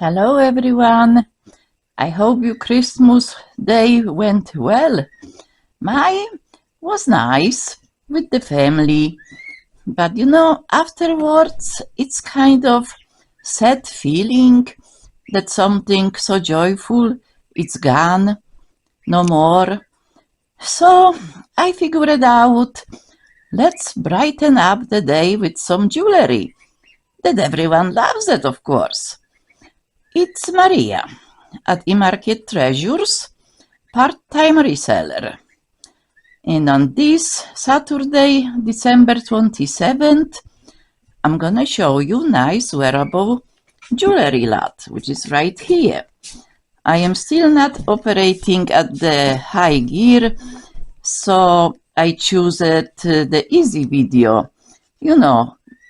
Hello everyone. I hope your Christmas day went well. Mine was nice with the family, but afterwards it's kind of sad feeling that something so joyful it's gone, no more. So I figured out let's brighten up the day with some jewelry that everyone loves it, of course. It's Maria at eMarket Treasures, part-time reseller. And on this Saturday, December 27th, I'm gonna show you nice wearable jewelry lot, which is right here. I am still not operating at the high gear, so I choose the easy video,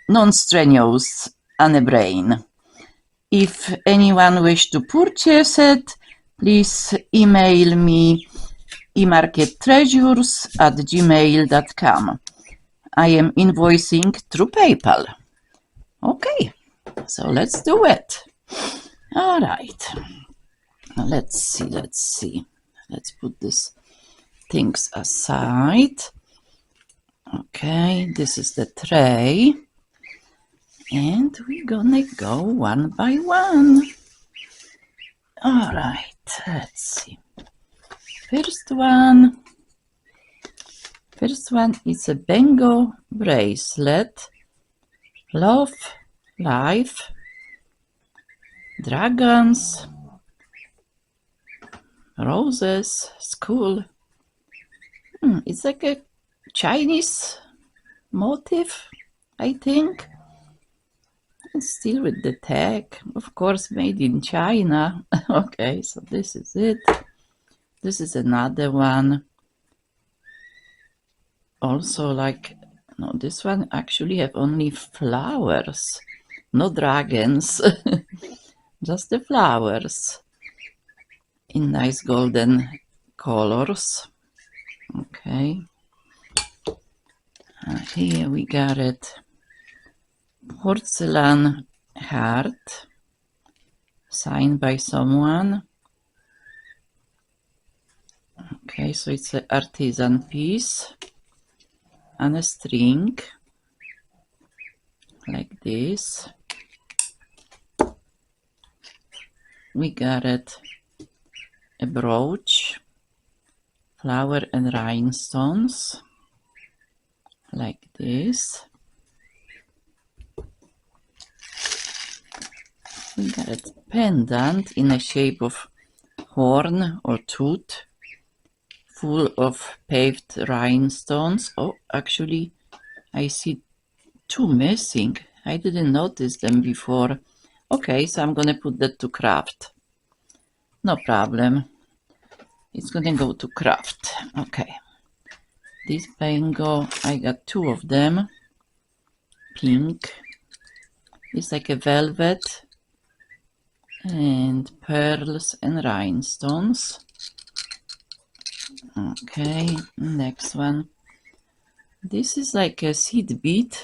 non-strenuous on a brain. If anyone wish to purchase it, please email me emarkettreasures@gmail.com. I am invoicing through PayPal. Okay, so let's do it. All right. Let's see. Let's put these things aside. Okay, this is the tray. And we're gonna go one by one. All right, let's see. First one is a Bengo bracelet. Love, life, dragons, roses, school. It's like a Chinese motif, I think. It's still with the tag, of course, made in China. Okay, so this is it. This is another one. Also no, this one actually have only flowers, no dragons, just the flowers in nice golden colors. Okay. Here we got it. Porcelain heart, signed by someone. Okay, so it's an artisan piece on a string, like this. We got it, a brooch, flower and rhinestones, like this. We got a pendant in the shape of horn or tooth, full of paved rhinestones. Oh, actually, I see two missing. I didn't notice them before. Okay, so I'm gonna put that to craft. No problem. It's gonna go to craft. Okay. This Bengo, I got two of them. Pink. It's like a velvet. And pearls and rhinestones. Okay, next one. This is like a seed bead,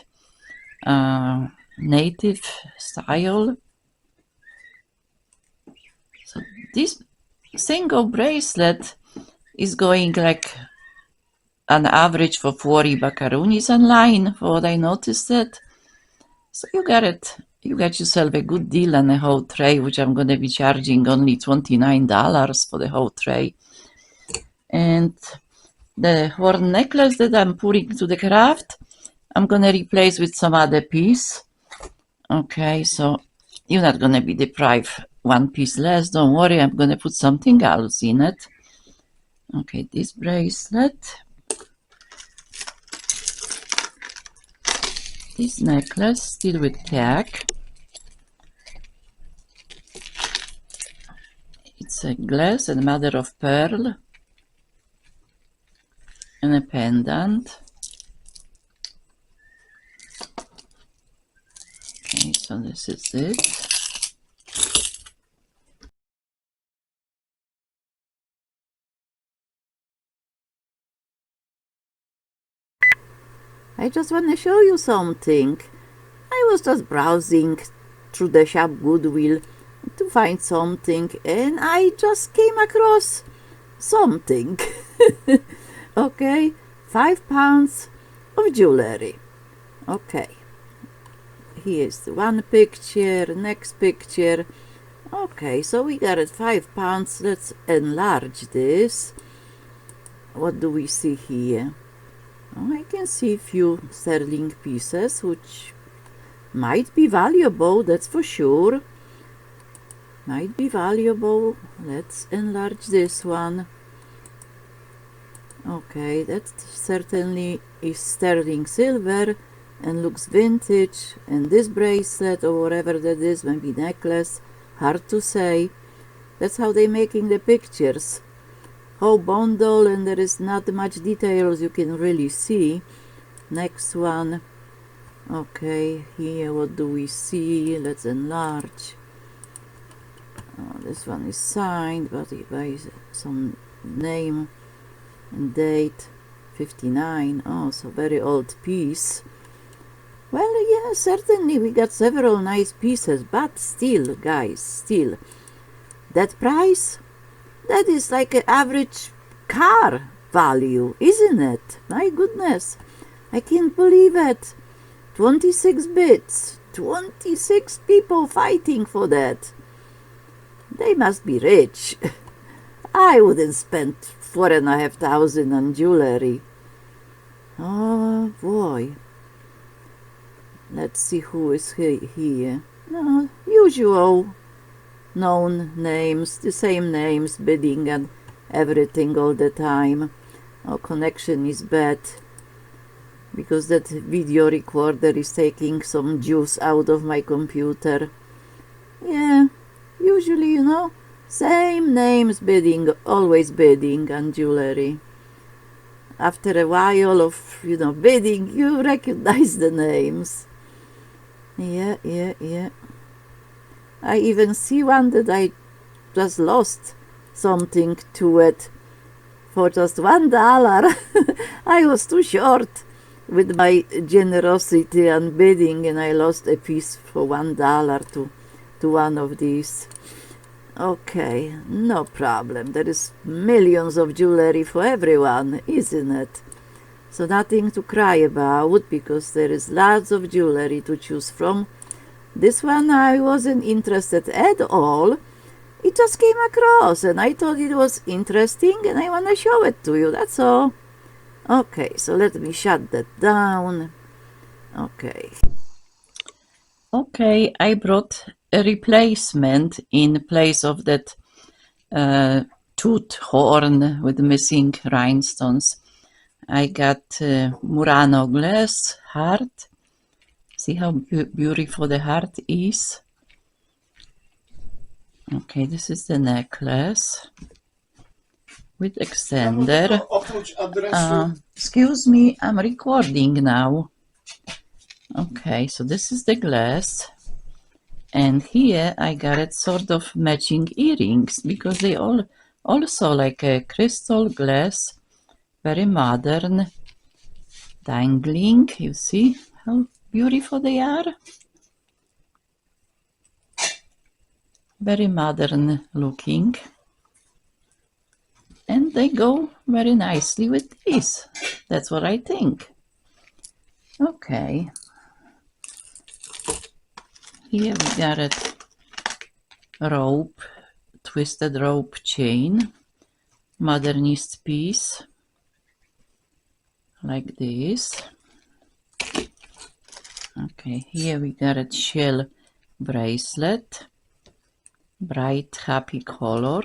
native style. So this single bracelet is going like an average for 40 buckaroonies online, for what I noticed it. So you got it. You got yourself a good deal on a whole tray, which I'm going to be charging only $29 for the whole tray. And the horn necklace that I'm putting to the craft, I'm going to replace with some other piece. Okay, so you're not going to be deprived one piece less. Don't worry, I'm going to put something else in it. Okay, this bracelet. This necklace, still with tag. It's a glass and mother of pearl. And a pendant. Okay, so this is it. I just want to show you something. I was just browsing through the shop Goodwill to find something, and I just came across something. Okay, £5 of jewelry. Okay, here's the one picture, next picture. Okay, so we got it £5. Let's enlarge this. What do we see here? Oh, I can see a few sterling pieces, which might be valuable, that's for sure. Might be valuable. Let's enlarge this one. Okay, that certainly is sterling silver and looks vintage. And this bracelet or whatever that is, maybe necklace, hard to say. That's how they're making the pictures. Whole bundle, and there is not much details you can really see. Next one. Okay, here what do we see? Let's enlarge. Oh, this one is signed, but by some name and date. 59. Oh, so very old piece. Well, yeah, certainly we got several nice pieces, but still, guys, still, that price, that is like an average car value, isn't it? My goodness, I can't believe it. 26 bits, 26 people fighting for that. They must be rich. I wouldn't spend 4,500 on jewelry. Oh boy. Let's see who is here. No, usual known names, the same names, bidding and everything all the time. Our connection is bad because that video recorder is taking some juice out of my computer. Yeah, usually, you know, same names bidding, always bidding on jewelry. After a while of, you know, bidding, you recognize the names. Yeah. I even see one that I just lost something to it for just $1. I was too short with my generosity and bidding, and I lost a piece for $1 to one of these. Okay, no problem. There is millions of jewelry for everyone, isn't it? So nothing to cry about, because there is lots of jewelry to choose from. This one I wasn't interested at all. It just came across and I thought it was interesting and I want to show it to you, that's all. Okay, so let me shut that down. Okay, I brought a replacement in place of that tooth horn with missing rhinestones. I got Murano glass heart. See how beautiful the heart is? Okay, this is the necklace with extender. Excuse me, I'm recording now. Okay, so this is the glass. And here I got it sort of matching earrings, because they all also like a crystal glass, very modern, dangling. You see how beautiful they are? Very modern looking. And they go very nicely with this. That's what I think. Okay. Here we got a rope, twisted rope chain, modernist piece, like this. Okay, here we got a shell bracelet, bright happy color,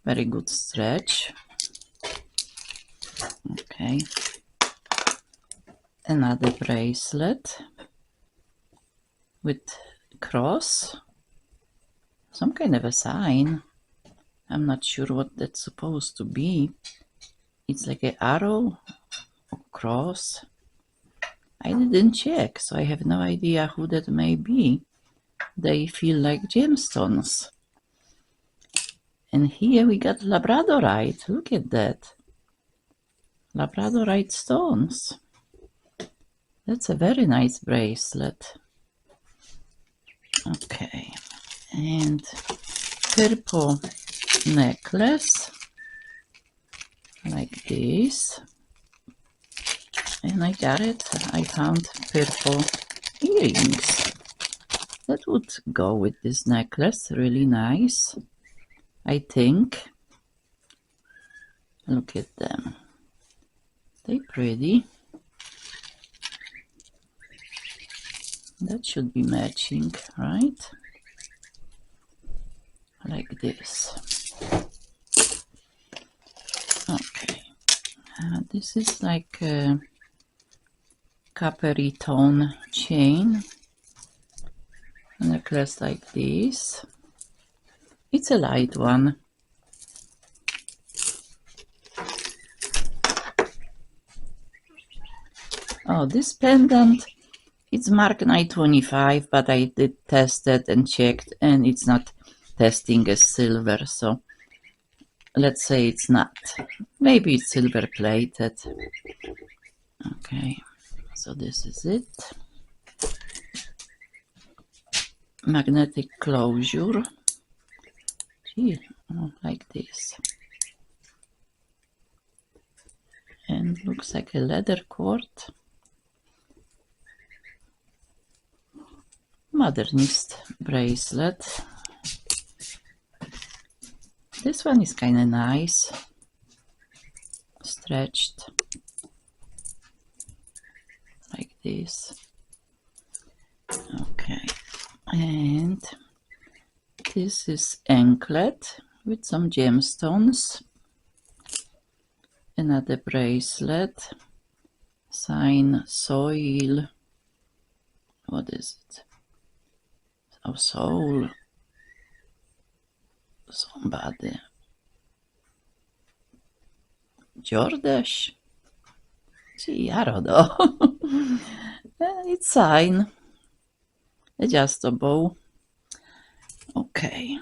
very good stretch. Okay, another bracelet with cross, some kind of a sign. I'm not sure what that's supposed to be. It's like an arrow or cross. I didn't check, so I have no idea who that may be. They feel like gemstones. And here we got labradorite. Look at that. Labradorite stones. That's a very nice bracelet. Okay, and purple necklace like this, and I got it. I found purple earrings that would go with this necklace. Really nice, I think. Look at them, they're pretty. That should be matching, right? Like this. Okay, this is like a coppery tone chain, a necklace like this. It's a light one. Oh, this pendant, it's Marknite 25, but I did test it and checked, and it's not testing as silver, so let's say it's not. Maybe it's silver plated. Okay, so this is it. Magnetic closure. Gee, like this. And looks like a leather cord. Modernist bracelet. This one is kind of nice. Stretched. Like this. Okay. And this is anklet with some gemstones. Another bracelet. Sign soil. What is it? Oh, soul. Somebody. Jordache? Gee, I don't know. It's sign. Adjustable. Okay.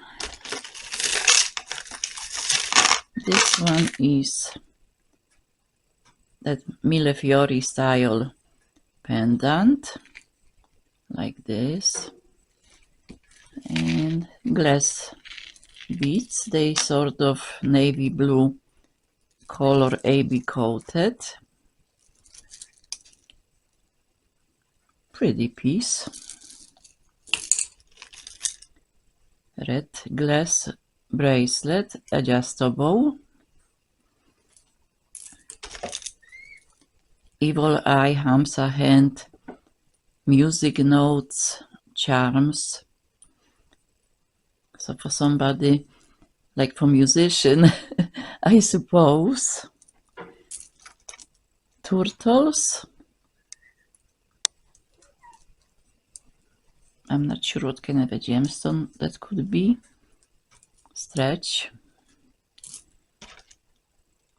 This one is that Millefiori style pendant. Like this. And glass beads. They sort of navy blue color, AB coated. Pretty piece. Red glass bracelet, adjustable. Evil Eye, Hamsa hand, music notes, charms. So for somebody, like for musician, I suppose. Turtles. I'm not sure what kind of a gemstone that could be. Stretch.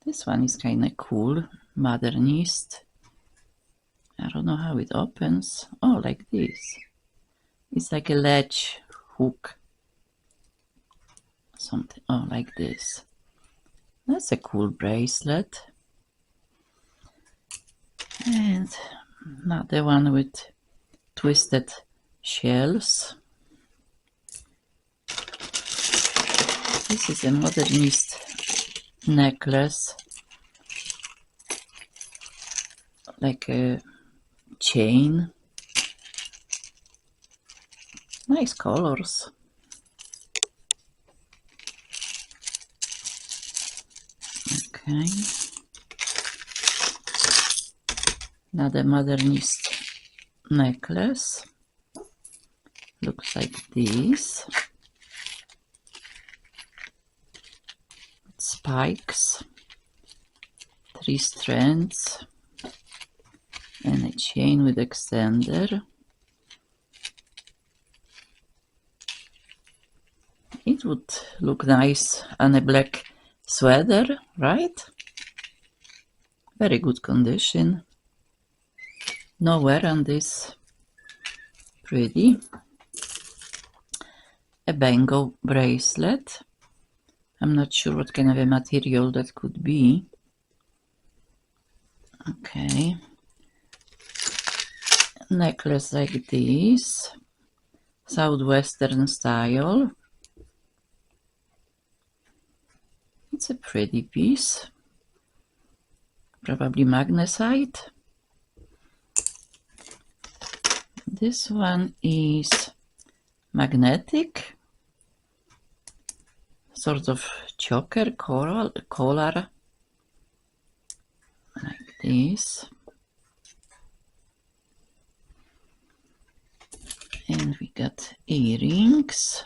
This one is kind of cool. Modernist. I don't know how it opens. Oh, like this. It's like a latch hook. Something. Oh, like this. That's a cool bracelet. And another one with twisted shells. This is a modernist necklace, like a chain. Nice colors. Okay. Another modernist necklace. Looks like this. Spikes, 3 strands, and a chain with extender. It would look nice on a black sweater, right? Very good condition. No wear on this. Pretty. A bangle bracelet. I'm not sure what kind of a material that could be. Okay. Necklace like this. southwestern style. It's a pretty piece, probably magnesite. This one is magnetic, sort of choker collar, like this. And we got earrings.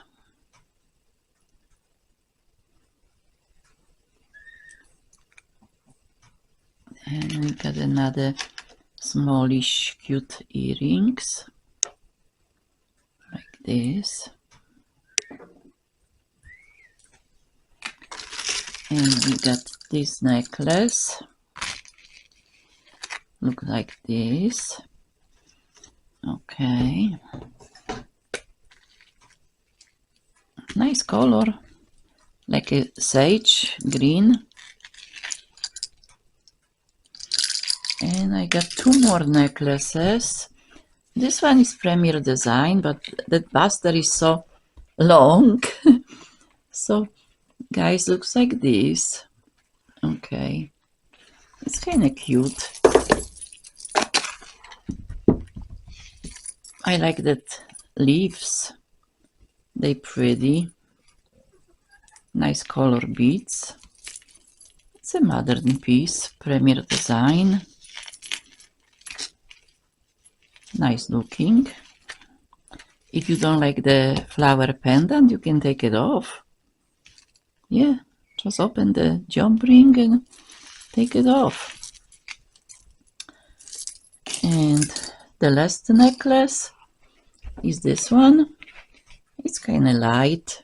And we got another smallish cute earrings, like this. And we got this necklace, look like this. Okay, nice color, like a sage green. And I got two more necklaces. This one is Premier Design, but that buster is so long. So, guys, looks like this. Okay, it's kind of cute. I like that leaves. They pretty. Nice color beads. It's a modern piece, Premier Design. Nice looking. If you don't like the flower pendant, you can take it off. Yeah, just open the jump ring and take it off. And the last necklace is this one. It's kind of light.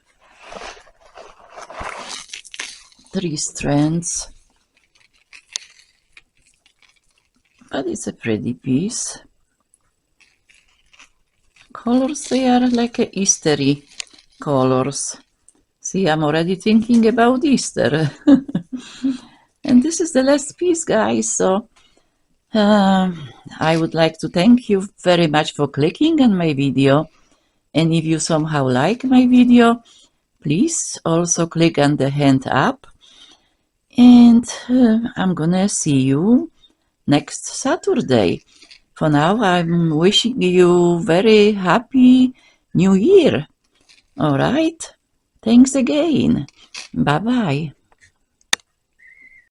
3 strands. But it's a pretty piece. Colors, they are like a Eastery colors. See, I'm already thinking about Easter. And this is the last piece, guys. So I would like to thank you very much for clicking on my video. And if you somehow like my video, please also click on the hand up. And I'm gonna see you next Saturday. For now, I'm wishing you very happy New Year. All right. Thanks again. Bye-bye.